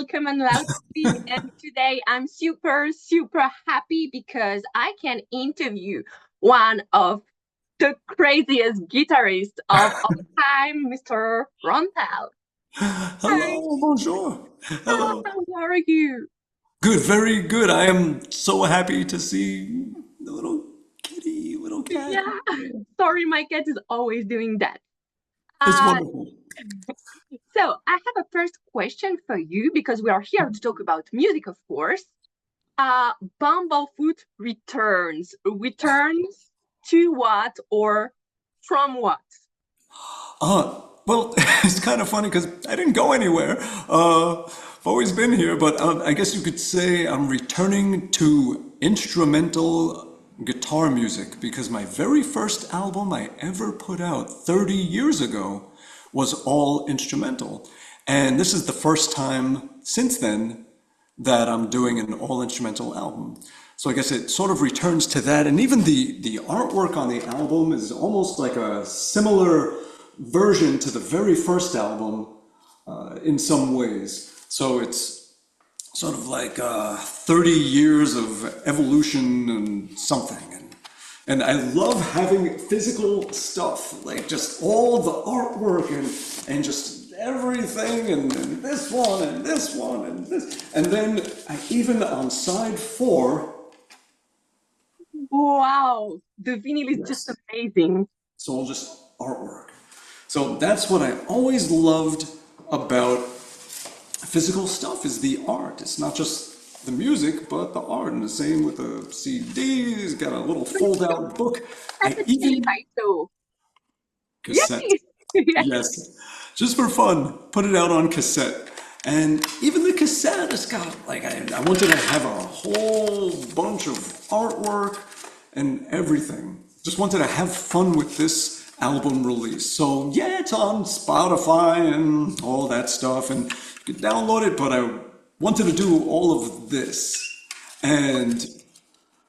welcome and loudly. And today I'm super happy because I can interview one of the craziest guitarists of all time, Mr. Thal. Hi, Hello, bonjour. Hello. how are you? Good, very good. I am so happy to see the little kitty, little cat. Yeah, sorry, my cat is always doing that. It's Uh, wonderful. so I have a first question for you because we are here to talk about music, of course. Uh, Bumblefoot returns to what or from what? Well, it's kind of funny because I didn't go anywhere. I've always been here, but I guess you could say I'm returning to instrumental guitar music because my very first album I ever put out 30 years ago was all instrumental. And this is the first time since then that I'm doing an all instrumental album. So I guess it sort of returns to that. And even the artwork on the album is almost like a similar version to the very first album in some ways. So it's sort of like 30 years of evolution and something. And I love having physical stuff, like just all the artwork and just everything, and this one, and this one, and this. And then even on side four, Wow, the vinyl is just yes, amazing. it's all just artwork. So that's what I always loved about physical stuff is the art. It's not just the music, but the art. And the same with the CDs, got a little fold-out book. That's I a tape even I saw. cassette. Yay! Yes. Yes, just for fun, put it out on cassette. And even the cassette has got, like, I wanted to have a whole bunch of artwork and everything. Just wanted to have fun with this album release. So, yeah, it's on Spotify and all that stuff, and you can download it, but I wanted to do all of this. And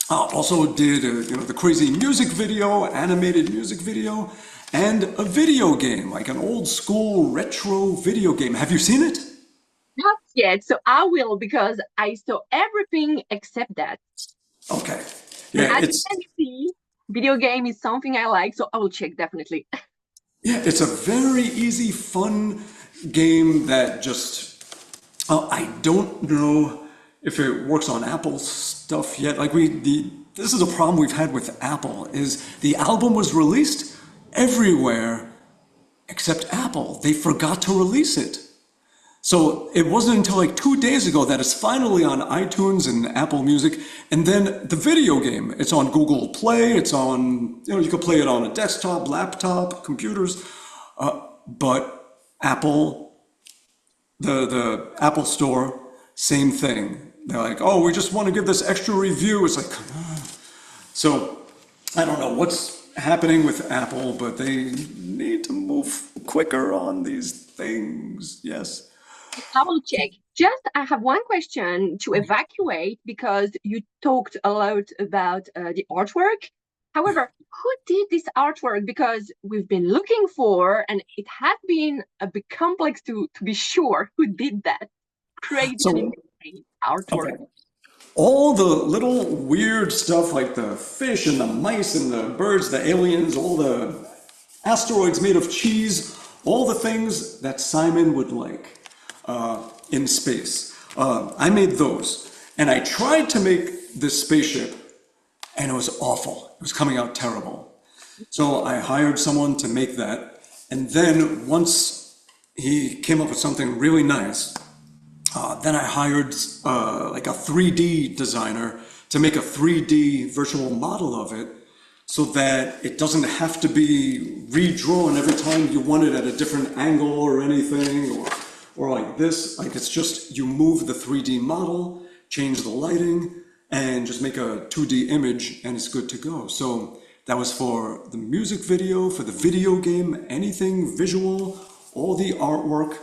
also did the crazy music video, animated music video, and a video game, like an old school retro video game. Have you seen it? Not yet, so I will because I saw everything except that. Okay. And Yeah, as you can see, video game is something I like, so I will check definitely. it's a very easy, fun game that just I don't know if it works on Apple stuff yet. Like this is a problem we've had with Apple is the album was released everywhere except Apple. They forgot to release it. So it wasn't until like 2 days ago that it's finally on iTunes and Apple Music. And then the video game, it's on Google Play, it's on, you can play it on a desktop, laptop, computers. But Apple, the Apple Store, same thing. They're like, oh, we just want to give this extra review. It's like, so I don't know what's happening with Apple, but they need to move quicker on these things. Yes. I will check. Just, I have one question to evacuate because you talked a lot about the artwork. However, who did this artwork? Because we've been looking for, and it has been a bit complex to be sure who did that crazy and So, insane artwork. okay. All the little weird stuff like the fish and the mice and the birds, the aliens, all the asteroids made of cheese, all the things that Simon would like in space. I made those. And I tried to make this spaceship, and it was awful. It was coming out terrible. So I hired someone to make that. And then once he came up with something really nice, then I hired like a 3D designer to make a 3D virtual model of it so that it doesn't have to be redrawn every time you want it at a different angle or anything or like this. Like it's just you move the 3D model, change the lighting, and just make a 2D image and it's good to go. So that was for the music video, for the video game, anything visual, all the artwork,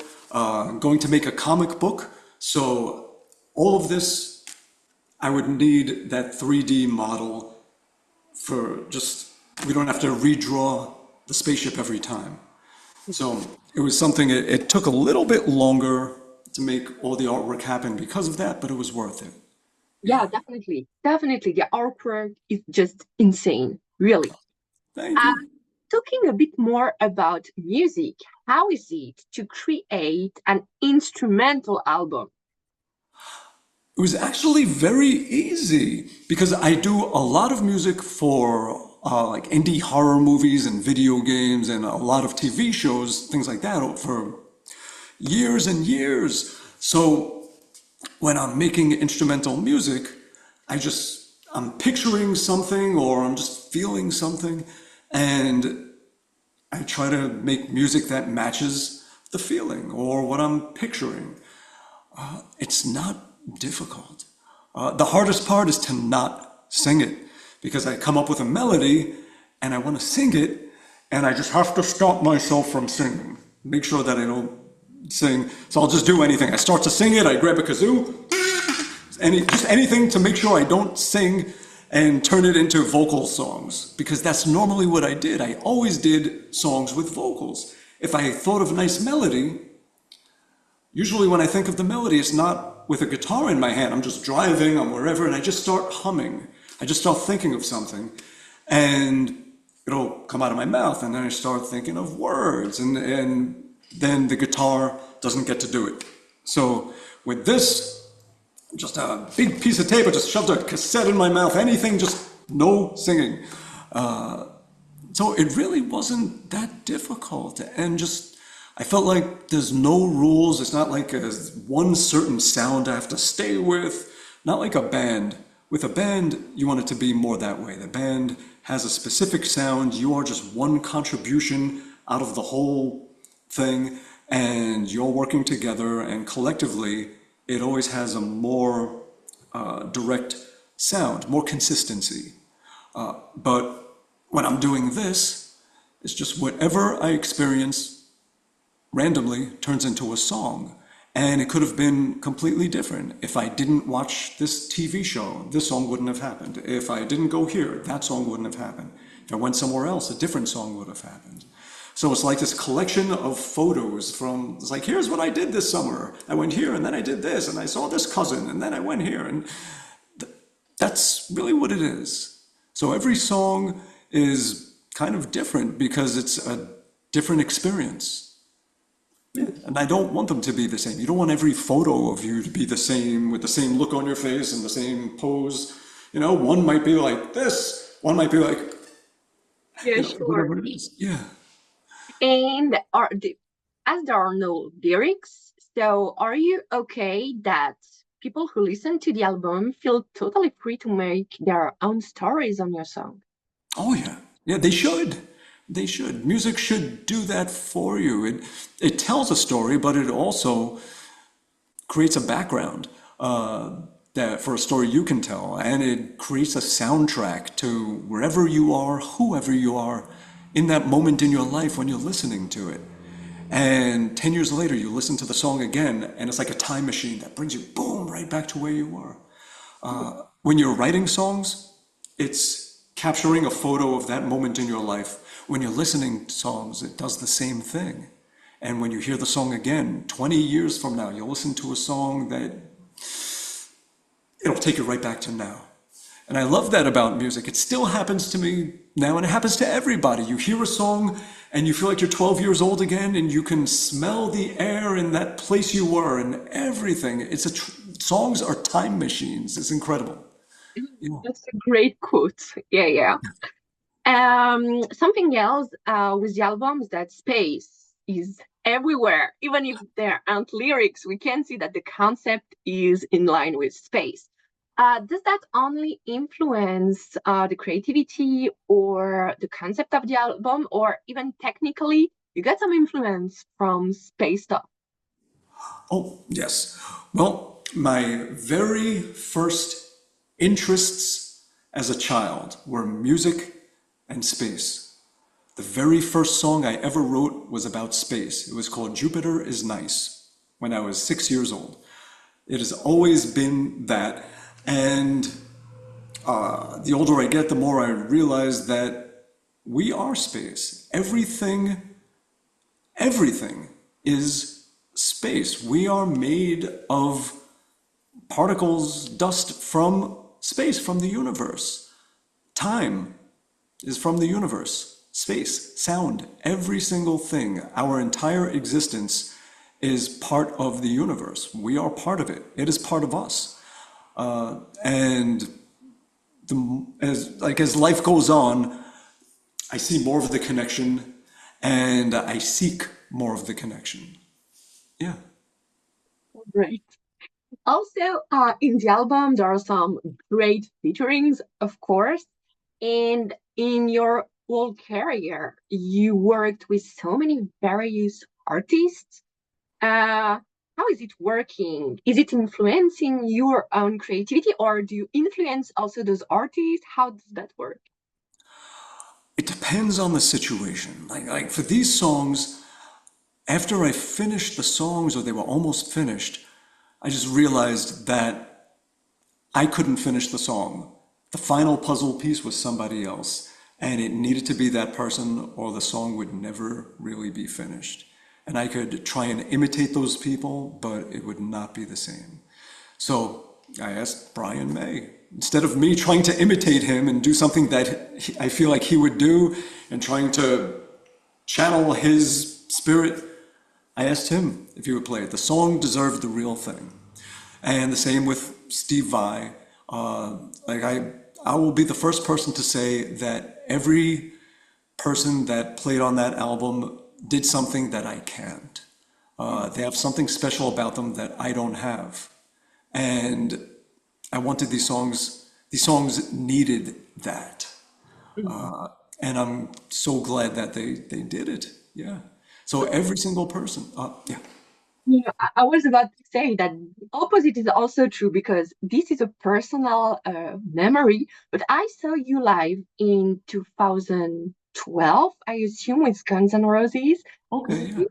going to make a comic book. So all of this, I would need that 3D model for just, we don't have to redraw the spaceship every time. So it was something, it took a little bit longer to make all the artwork happen because of that, but it was worth it. Yeah, definitely. Definitely. The artwork is just insane, really. Thank Uh, you. Talking a bit more about music, how is it to create an instrumental album? It was actually very easy because I do a lot of music for like indie horror movies and video games and a lot of TV shows, things like that, for years and years. So when I'm making instrumental music, I'm picturing something or I'm just feeling something, and I try to make music that matches the feeling or what I'm picturing. It's not difficult. The hardest part is to not sing it because I come up with a melody and I want to sing it, and I just have to stop myself from singing. Make sure that I don't sing. So I'll just do anything. I start to sing it, I grab a kazoo, just anything to make sure I don't sing and turn it into vocal songs, because that's normally what I did. I always did songs with vocals. If I thought of a nice melody, usually when I think of the melody, it's not with a guitar in my hand. I'm just driving, I'm wherever, and I just start humming. I just start thinking of something, and it'll come out of my mouth, and then I start thinking of words, and then the guitar doesn't get to do it. So with this, just a big piece of tape, I just shoved a cassette in my mouth, anything, just no singing. So it really wasn't that difficult, and just I felt like there's no rules. It's not like one certain sound I have to stay with. Not like a band. With a band, you want it to be more that way. The band has a specific sound. You are just one contribution out of the whole thing, and you're working together, and collectively, it always has a more direct sound, more consistency. But when I'm doing this, it's just whatever I experience randomly turns into a song. And it could have been completely different. If I didn't watch this TV show, this song wouldn't have happened. If I didn't go here, that song wouldn't have happened. If I went somewhere else, a different song would have happened. So it's like this collection of photos it's like, here's what I did this summer. I went here, and then I did this, and I saw this cousin, and then I went here. And that's really what it is. So every song is kind of different because it's a different experience. Yeah. And I don't want them to be the same. You don't want every photo of you to be the same, with the same look on your face and the same pose. One might be like this, one might be like, Yeah, sure. whatever it is. Yeah. And as there are no lyrics, so are you okay that people who listen to the album feel totally free to make their own stories on your song? Oh yeah. Yeah, they should. They should. Music should do that for you. It tells a story, but it also creates a background that for a story you can tell, and it creates a soundtrack to wherever you are, whoever you are, in that moment in your life when you're listening to it. And 10 years later, you listen to the song again, and it's like a time machine that brings you, boom, right back to where you were. When you're writing songs, it's capturing a photo of that moment in your life. When you're listening to songs, it does the same thing. And when you hear the song again, 20 years from now, you'll listen to a song that it'll take you right back to now. And I love that about music. It still happens to me now, and it happens to everybody. You hear a song, and you feel like you're 12 years old again, and you can smell the air in that place you were, and everything. Songs are time machines. It's incredible. Yeah. That's a great quote. Yeah, yeah. Something else with the album is that space is everywhere. Even if there aren't lyrics, we can see that the concept is in line with space. Does that only influence the creativity or the concept of the album, or even technically, you get some influence from space stuff? Oh, yes. Well, my very first interests as a child were music and space. The very first song I ever wrote was about space. It was called Jupiter is Nice when I was 6 years old. It has always been that. And the older I get, the more I realize that we are space. Everything is space. We are made of particles, dust from space, from the universe. Time is from the universe. Space, sound, every single thing, our entire existence is part of the universe. We are part of it. It is part of us. And as life goes on, I see more of the connection, and I seek more of the connection. Yeah. Great. Also, in the album, there are some great featurings, of course. And in your whole career, you worked with so many various artists. How is it working? Is it influencing your own creativity, or do you influence also those artists? How does that work? It depends on the situation. Like for these songs, after I finished the songs or they were almost finished, I just realized that I couldn't finish the song. The final puzzle piece was somebody else, and it needed to be that person, or the song would never really be finished. And I could try and imitate those people, but it would not be the same. So I asked Brian May, instead of me trying to imitate him and do something that I feel like he would do and trying to channel his spirit, I asked him if he would play it. The song deserved the real thing. And the same with Steve Vai. I will be the first person to say that every person that played on that album did something that I can't. They have something special about them that I don't have. And I wanted these songs needed that. And I'm so glad that they did it. Yeah. So every single person, yeah. Yeah, I was about to say that the opposite is also true because this is a personal memory, but I saw you live in 2012, I assume, with Guns N' Roses. Okay, yeah. You,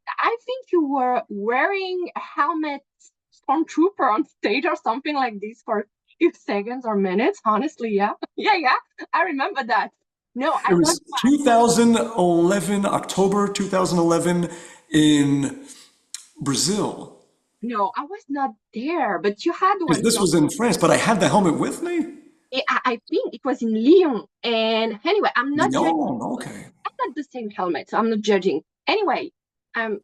I think you were wearing a helmet stormtrooper on stage or something like this for a few seconds or minutes. Honestly, yeah. Yeah, yeah. I remember that. No, It I don't. was 2011, October 2011 in Brazil. No, I was not there, but you had Because one this song. was in France, but I had the helmet with me. I think it was in Lyon. And anyway, I'm not judging. Lyon, okay. I got the same helmet, so I'm not judging. Anyway, um,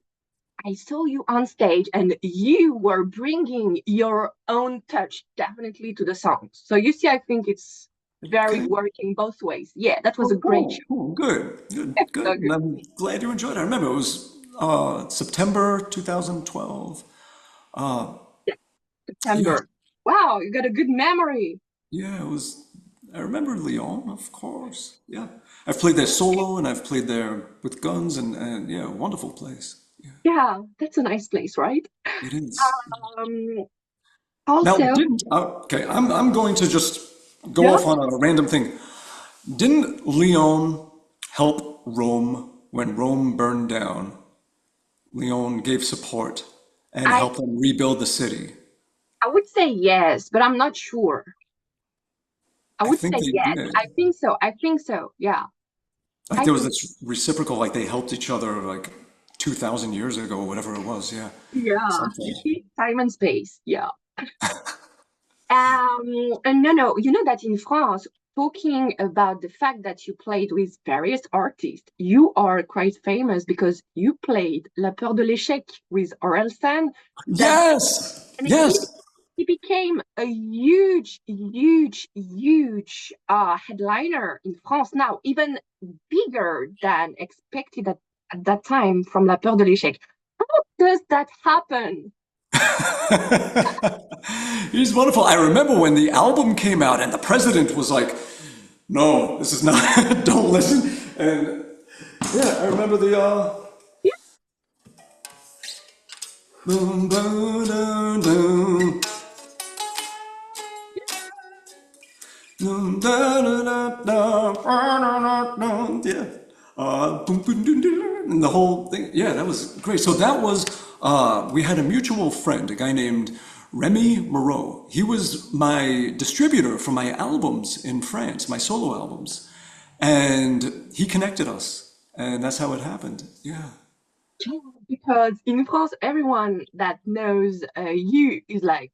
I saw you on stage and you were bringing your own touch definitely to the song. So you see, I think it's very Okay. working both ways. Yeah, that was Oh, a great cool, show. cool, good, good, good. So And good. I'm glad you enjoyed it. I remember it was September 2012. Yeah, Yeah, September. Wow, you got a good memory. yeah, it was. I remember Lyon, of course. Yeah, I've played there solo, and I've played there with Guns, and yeah, wonderful place. Yeah, Yeah, that's a nice place, right? it is. Um, Now, also, didn't okay? I'm going to just go yeah, off on a random thing. Didn't Lyon help Rome when Rome burned down? Lyon gave support and I helped them rebuild the city. I would say yes, but I'm not sure. I I would think say they yes. I did. think so. I think so. Yeah, Like I there was think this reciprocal, like they helped each other like 2,000 years ago, or whatever it was. Yeah, yeah. You something. see, time and space. Yeah. And no, you know that in France, talking about the fact that you played with various artists, you are quite famous because you played La Peur de l'échec with Orelsan. That Yes, and yes. he became a huge, huge, huge headliner in France now, even bigger than expected at that time from La Peur de l'échec. How does that happen? He's wonderful. I remember when the album came out and the president was like, "No, this is not. Don't listen." And yeah, I remember the Yeah, boom, boom, dun, dun, dun, dun, dun, dun, dun, dun, dun, yeah. Boom, boom, dun, dun, dun, and the whole thing. Yeah, that was great. So that was we had a mutual friend, a guy named Remy Moreau. He was my distributor for my albums in France, my solo albums, and he connected us, and that's how it happened. Yeah. because in France, everyone that knows you is like,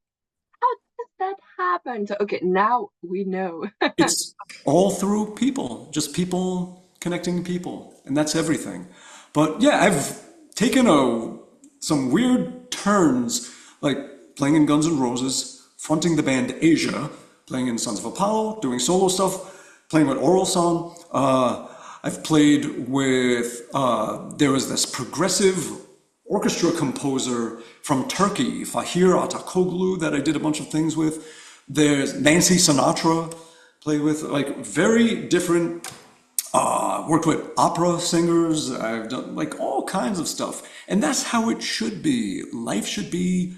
how does that happen? So, okay, now we know. It's all through people, just people connecting people, and that's everything. But yeah, I've taken some weird turns, like playing in Guns N' Roses, fronting the band Asia, playing in Sons of Apollo, doing solo stuff, playing with Orelsan. I've played with, there was this progressive orchestra composer from Turkey, Fahir Atakoglu, that I did a bunch of things with. There's Nancy Sinatra, played with, like very different, worked with opera singers. I've done like all kinds of stuff. And that's how it should be. Life should be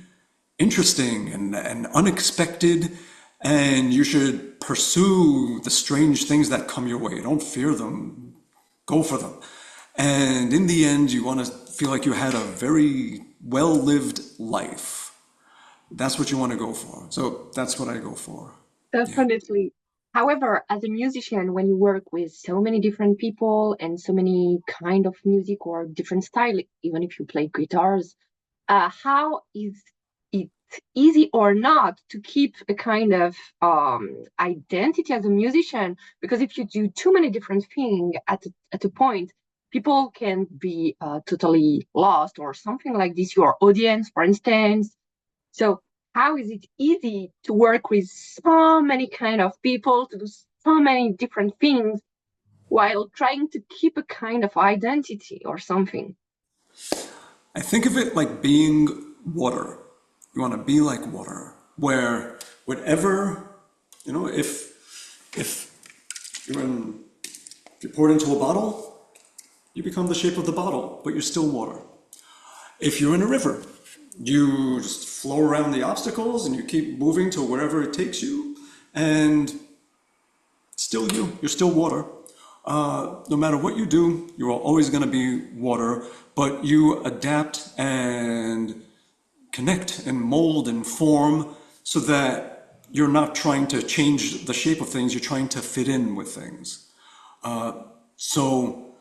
interesting and unexpected, and you should pursue the strange things that come your way. Don't fear them, go for them. And in the end, you want to feel like you had a very well-lived life. That's what you want to go for. So that's what I go for. Yeah. Definitely. However, as a musician, when you work with so many different people and so many kind of music or different style, even if you play guitars, how is it easy or not to keep a kind of identity as a musician? Because if you do too many different things at a point, people can be totally lost or something like this. Your audience, for instance. So how is it easy to work with so many kind of people to do so many different things while trying to keep a kind of identity or something? I think of it like being water. You want to be like water, where whatever, if you're in, if you pour it into a bottle, you become the shape of the bottle, but you're still water. If you're in a river, you just flow around the obstacles and you keep moving to wherever it takes you, and still you're still water. No matter what you do, you are always going to be water, but you adapt and connect and mold and form so that you're not trying to change the shape of things, you're trying to fit in with things. So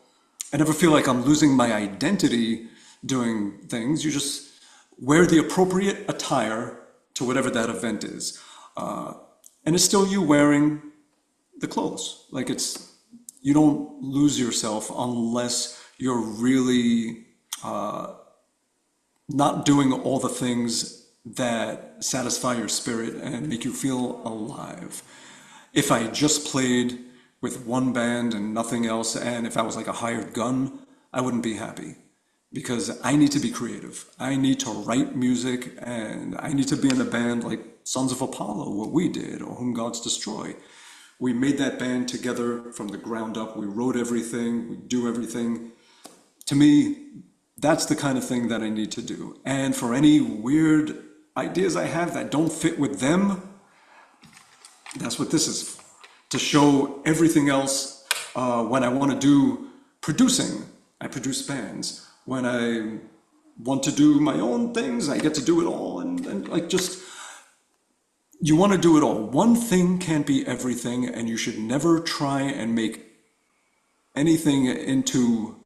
I never feel like I'm losing my identity doing things. You just wear the appropriate attire to whatever that event is. And it's still you wearing the clothes. Like you don't lose yourself unless you're really not doing all the things that satisfy your spirit and make you feel alive. If I just played with one band and nothing else, and if I was like a hired gun, I wouldn't be happy because I need to be creative. I need to write music, and I need to be in a band like Sons of Apollo, what we did, or Whom Gods Destroy. We made that band together from the ground up. We wrote everything, we do everything. To me, that's the kind of thing that I need to do. And for any weird ideas I have that don't fit with them, that's what this is. To show everything else. When I want to do producing, I produce bands. When I want to do my own things, I get to do it all. And like just, you want to do it all. One thing can't be everything, and you should never try and make anything into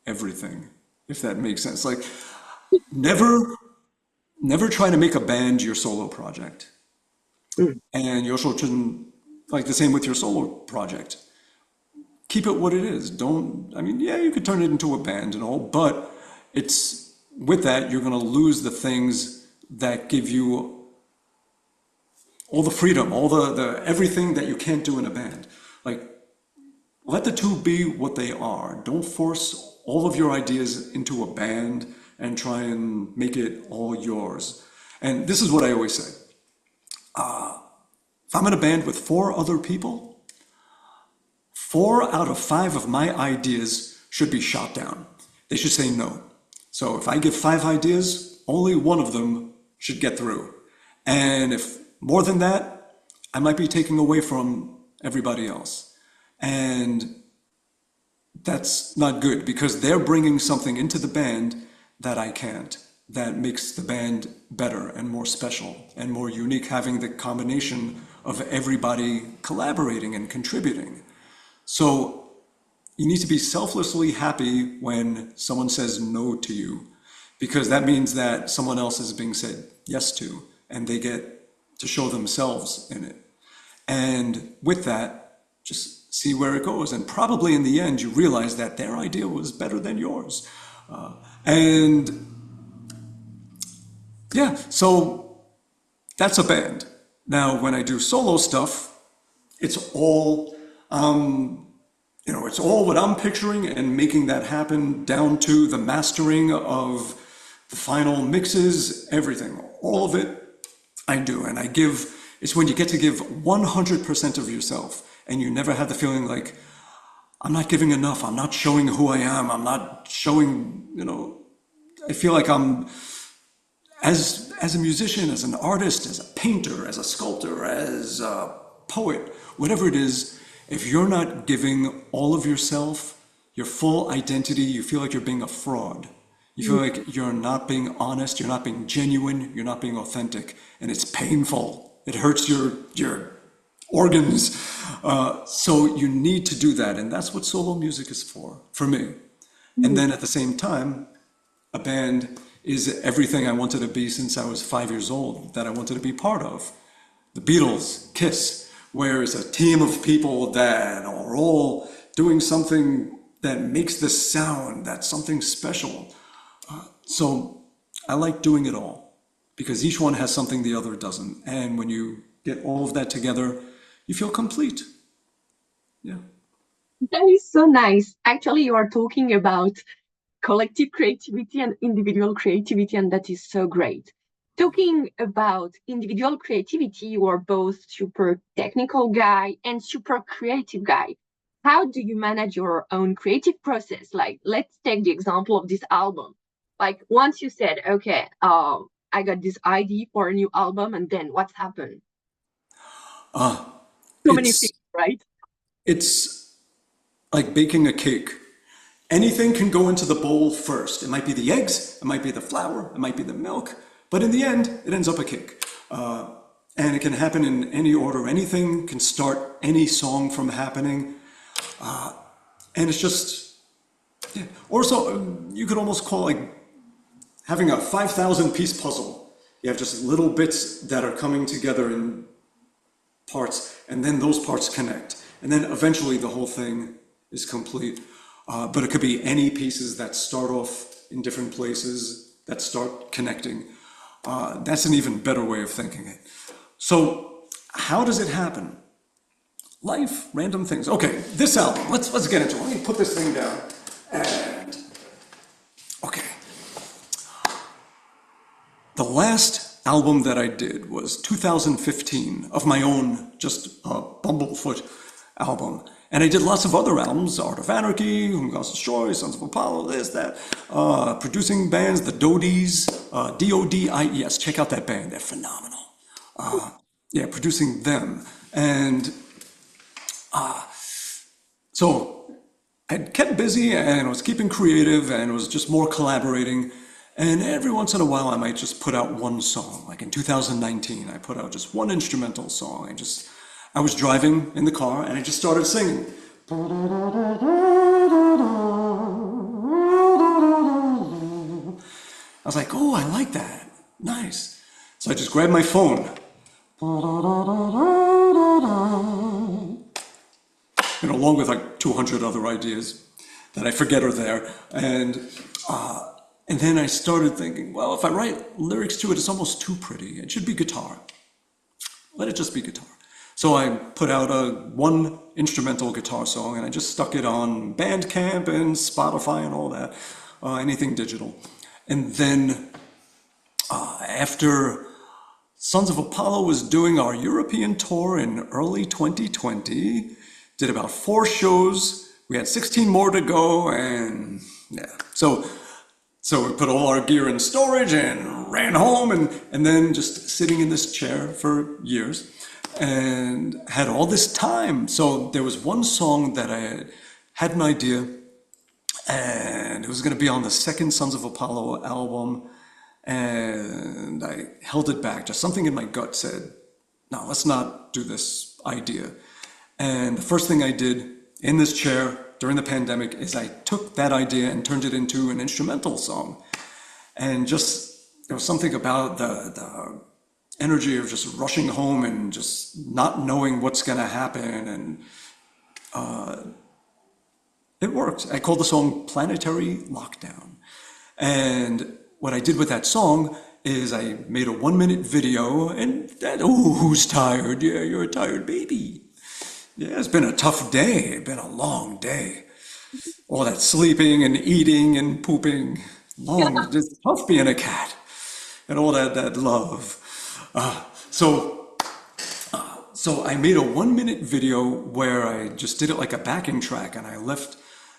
everything, if that makes sense. Like, never try to make a band your solo project. Mm. And you also shouldn't, like the same with your solo project. Keep it what it is. Don't, I mean, yeah, you could turn it into a band and all, but it's, with that, you're going to lose the things that give you all the freedom, all the everything that you can't do in a band. Like, let the two be what they are. Don't force all of your ideas into a band and try and make it all yours. And this is what I always say. If I'm in a band with 4 other people, 4 out of 5 of my ideas should be shot down. They should say no. So if I give 5 ideas, only 1 of them should get through. And if more than that, I might be taking away from everybody else. And that's not good because they're bringing something into the band that I can't, that makes the band better and more special and more unique, having the combination of everybody collaborating and contributing. So you need to be selflessly happy when someone says no to you, because that means that someone else is being said yes to, and they get to show themselves in it. And with that, just see where it goes. And probably in the end, you realize that their idea was better than yours. And yeah, so that's a band. Now, when I do solo stuff, it's all, it's all what I'm picturing and making that happen down to the mastering of the final mixes, everything, all of it I do. And it's when you get to give 100% of yourself and you never have the feeling like, I'm not giving enough, I'm not showing who I am, I'm not showing, I feel like I'm, as a musician, as an artist, as a painter, as a sculptor, as a poet, whatever it is, if you're not giving all of yourself, your full identity, you feel like you're being a fraud. You feel like you're not being honest, you're not being genuine, you're not being authentic, and it's painful. It hurts your organs. So you need to do that, and that's what solo music is for me. And then at the same time, a band is everything I wanted to be since I was 5 years old, that I wanted to be part of. The Beatles, Kiss, where it's a team of people that are all doing something that makes this sound, that's something special. So I like doing it all because each one has something the other doesn't. And when you get all of that together, you feel complete. Yeah. That is so nice. Actually, you are talking about collective creativity and individual creativity, and that is so great. Talking about individual creativity, you are both super technical guy and super creative guy. How do you manage your own creative process? Like, let's take the example of this album. Like, once you said, okay, I got this idea for a new album, and then what's happened? So many things, It's right? it's like baking a cake. Anything can go into the bowl first. It might be the eggs, it might be the flour, it might be the milk, but in the end, it ends up a cake. And it can happen in any order. Anything can start any song from happening. And it's just, yeah. Or so you could almost call it like having a 5,000 piece puzzle. You have just little bits that are coming together in parts, and then those parts connect. And then eventually the whole thing is complete. But it could be any pieces that start off in different places that start connecting. That's an even better way of thinking it. So how does it happen? Life, random things. Okay, this album, let's get into it. Let me put this thing down. And, okay. The last album that I did was 2015 of my own, just Bumblefoot album. And I did lots of other albums, Art of Anarchy, Whom God Destroys, Sons of Apollo, this, that. Producing bands, the Dodies, Dodies, check out that band, they're phenomenal. Yeah, producing them. And so I kept busy and was keeping creative and was just more collaborating. And every once in a while, I might just put out one song. Like in 2019, I put out just one instrumental song. I was driving in the car and I just started singing. I was like, oh, I like that. Nice. So I just grabbed my phone. Along with like 200 other ideas that I forget are there. And then I started thinking, well, if I write lyrics to it, it's almost too pretty. It should be guitar. Let it just be guitar. So I put out one instrumental guitar song and I just stuck it on Bandcamp and Spotify and all that, anything digital. And then after Sons of Apollo was doing our European tour in early 2020, did about 4 shows. We had 16 more to go, and yeah. So we put all our gear in storage and ran home, and then just sitting in this chair for years and had all this time. So there was one song that I had an idea, and it was going to be on the second Sons of Apollo album, and I held it back. Just something in my gut said, no, let's not do this idea. And the first thing I did in this chair during the pandemic is I took that idea and turned it into an instrumental song. And just, there was something about the energy of just rushing home and just not knowing what's going to happen. And it worked. I called the song Planetary Lockdown. And what I did with that song is I made a 1 minute video and that, oh, who's tired? Yeah, you're a tired baby. Yeah, it's been a tough day. It's been a long day. All that sleeping and eating and pooping. Long, just tough being a cat. And all that love. So I made a 1 minute video where I just did it like a backing track and I left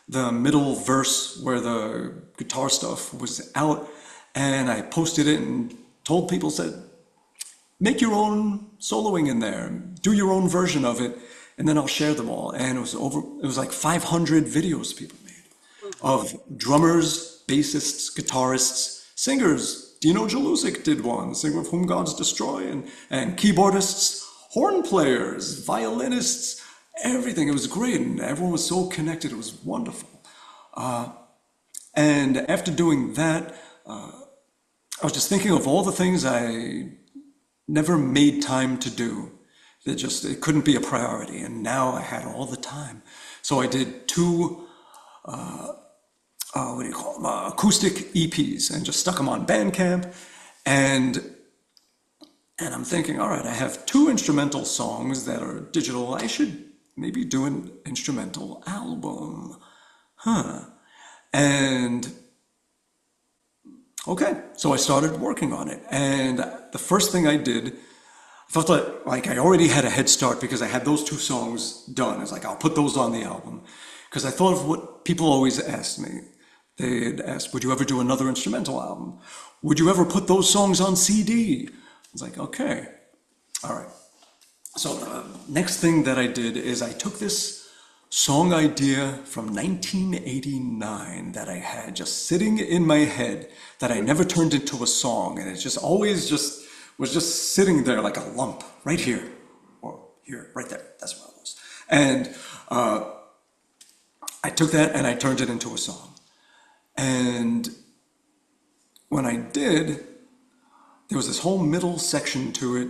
the middle verse where the guitar stuff was out and I posted it and told people, said, make your own soloing in there, do your own version of it, and then I'll share them all. And it was like 500 videos people made of drummers, bassists, guitarists, singers. Dino Jalusic did one, singer of Whom Gods Destroy, and keyboardists, horn players, violinists, everything. It was great, and everyone was so connected. It was wonderful. And after doing that, I was just thinking of all the things I never made time to do. It couldn't be a priority, and now I had all the time. So I did two what do you call them, acoustic EPs and just stuck them on Bandcamp. And I'm thinking, all right, I have two instrumental songs that are digital. I should maybe do an instrumental album. And okay, so I started working on it. And the first thing I did, I felt like I already had a head start because I had those two songs done. It's like, I'll put those on the album. Because I thought of what people always asked me. They'd ask, would you ever do another instrumental album? Would you ever put those songs on CD? I was like, okay, all right. So the next thing that I did is I took this song idea from 1989 that I had just sitting in my head that I never turned into a song. And it just always just was just sitting there like a lump right here, or here, right there. That's where it was. And I took that and I turned it into a song. And when I did, there was this whole middle section to it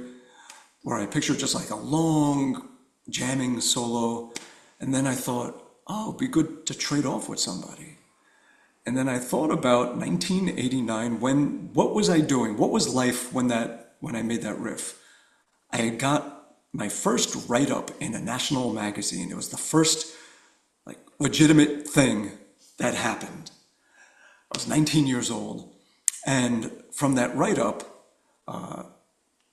where I pictured just like a long jamming solo. And then I thought, oh, it'd be good to trade off with somebody. And then I thought about 1989, what was I doing? What was life when I made that riff? I had got my first write-up in a national magazine. It was the first like legitimate thing that happened. I was 19 years old, and from that write-up,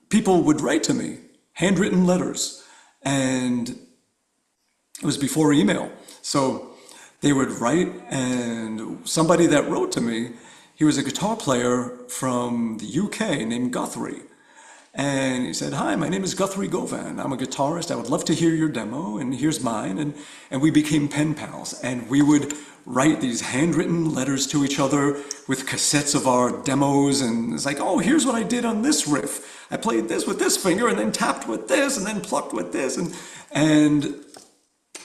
people would write to me, handwritten letters, and it was before email. So they would write, and somebody that wrote to me, he was a guitar player from the UK named Guthrie. And he said, hi, my name is Guthrie Govan. I'm a guitarist. I would love to hear your demo, and here's mine. And we became pen pals, and we would write these handwritten letters to each other with cassettes of our demos. And it's like, oh, here's what I did on this riff. I played this with this finger, and then tapped with this, and then plucked with this. And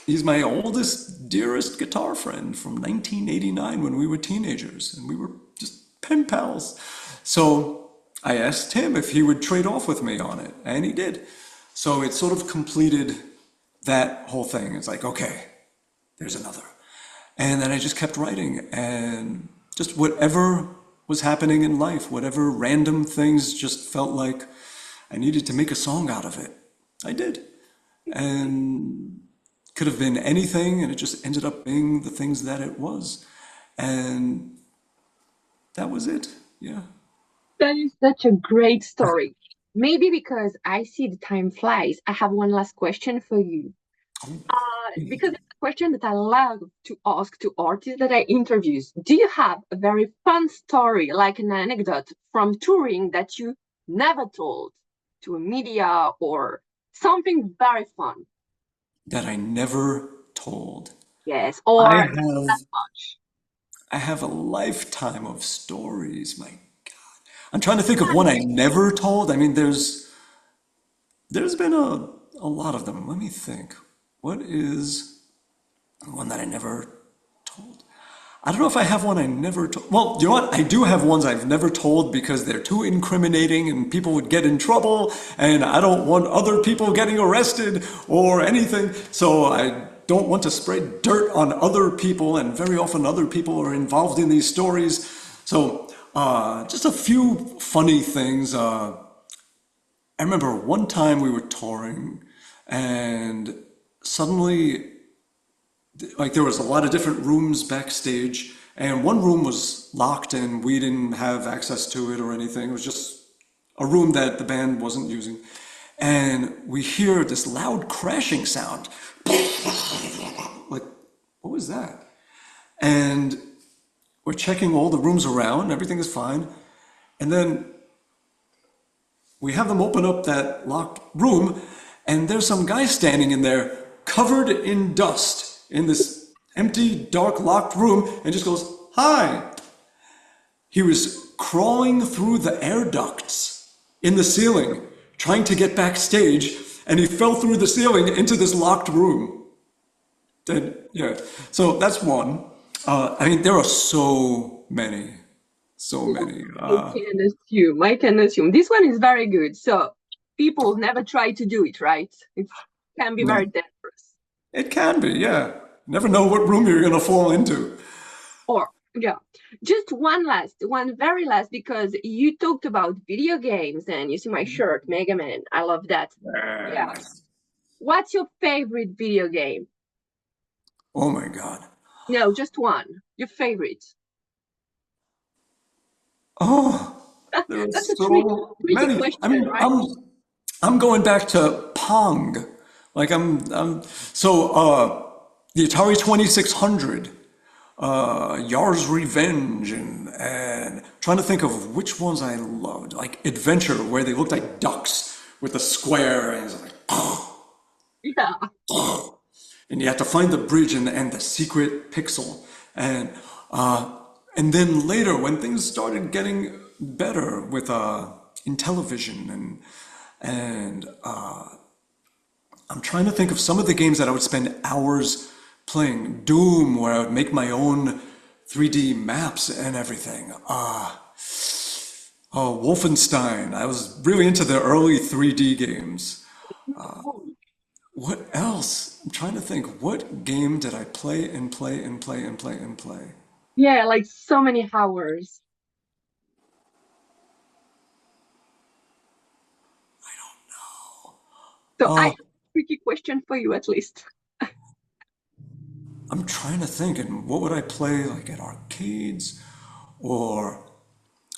he's my oldest, dearest guitar friend from 1989 when we were teenagers, and we were just pen pals. So I asked him if he would trade off with me on it, and he did. So it sort of completed that whole thing. It's like, okay, there's another. And then I just kept writing, and just whatever was happening in life, whatever random things just felt like I needed to make a song out of it, I did. And could have been anything, and it just ended up being the things that it was. And that was it, yeah. That is such a great story. Maybe because I see the time flies, I have one last question for you. Because it's a question that I love to ask to artists that I interview. Do you have a very fun story, like an anecdote from touring that you never told to a media or something very fun? That I never told. Yes, I or have that much. I have a lifetime of stories, my God. I'm trying to think of one I never told. I mean, there's been a lot of them. Let me think. What is One that I never told. I don't know if I have one I never told. Well, you know what? I do have ones I've never told because they're too incriminating and people would get in trouble, and I don't want other people getting arrested or anything. So I don't want to spread dirt on other people, and very often other people are involved in these stories. So just a few funny things. I remember one time we were touring, and suddenly like there was a lot of different rooms backstage, and one room was locked and we didn't have access to it or anything. It was just a room that the band wasn't using. And we hear this loud crashing sound. Like, what was that? And we're checking all the rooms around, everything is fine. And then we have them open up that locked room, and there's some guy standing in there covered in dust in this empty, dark, locked room, and just goes, "Hi." He was crawling through the air ducts in the ceiling, trying to get backstage, and he fell through the ceiling into this locked room. And, yeah, so that's one. I mean, there are so many, so many. I can assume. This one is very good. So people never try to do it, right? It can be very dangerous. It can be, yeah. Never know what room you're going to fall into. Or, yeah. Just one very last, because you talked about video games and you see my shirt, Mega Man. I love that. Yeah. Nice. What's your favorite video game? Oh my God. No, just one. Your favorite. Oh, there are That's a so tricky many. question, I mean, right? I'm going back to Pong. Like the Atari 2600, Yar's Revenge, and trying to think of which ones I loved. Like Adventure, where they looked like ducks with a square, and it's like, Yeah. and you have to find the bridge and the secret pixel. And then later, when things started getting better with in television and I'm trying to think of some of the games that I would spend hours playing. Doom, where I would make my own 3D maps and everything. Wolfenstein. I was really into the early 3D games. What else? I'm trying to think. What game did I play and play and play and play and play? Yeah, like so many hours. So I have Oh, a tricky question for you at least. I'm trying to think. And what would I play like at arcades or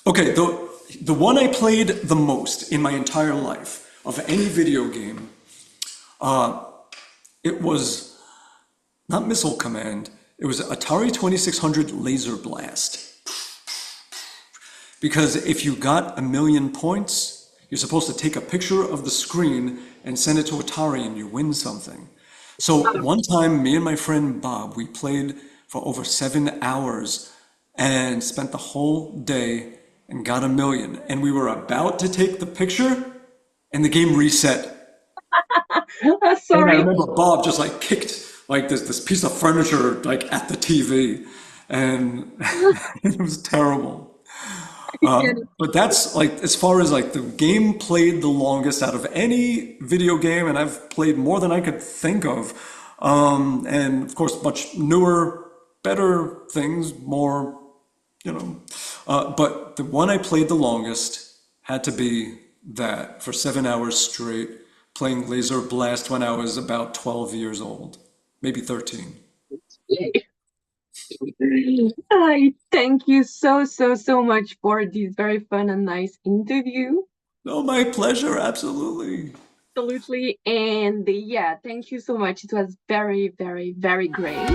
okay, the one I played the most in my entire life of any video game, it was not Missile Command. It was Atari 2600 Laser Blast. Because if you got 1,000,000 points, you're supposed to take a picture of the screen and send it to Atari and you win something. So one time, me and my friend Bob, we played for over 7 hours and spent the whole day and got 1,000,000. And we were about to take the picture and the game reset. And I Sorry. remember Bob just like kicked like this piece of furniture like at the TV, and it was terrible. But that's like as far as like the game played the longest out of any video game, and I've played more than I could think of. And of course, much newer, better things, more, you know. But the one I played the longest had to be that for 7 hours straight, playing Laser Blast when I was about 12 years old, maybe 13. I thank you so much for this very fun and nice interview. Oh, my pleasure, absolutely. Absolutely. And yeah, thank you so much. It was very, very, very great.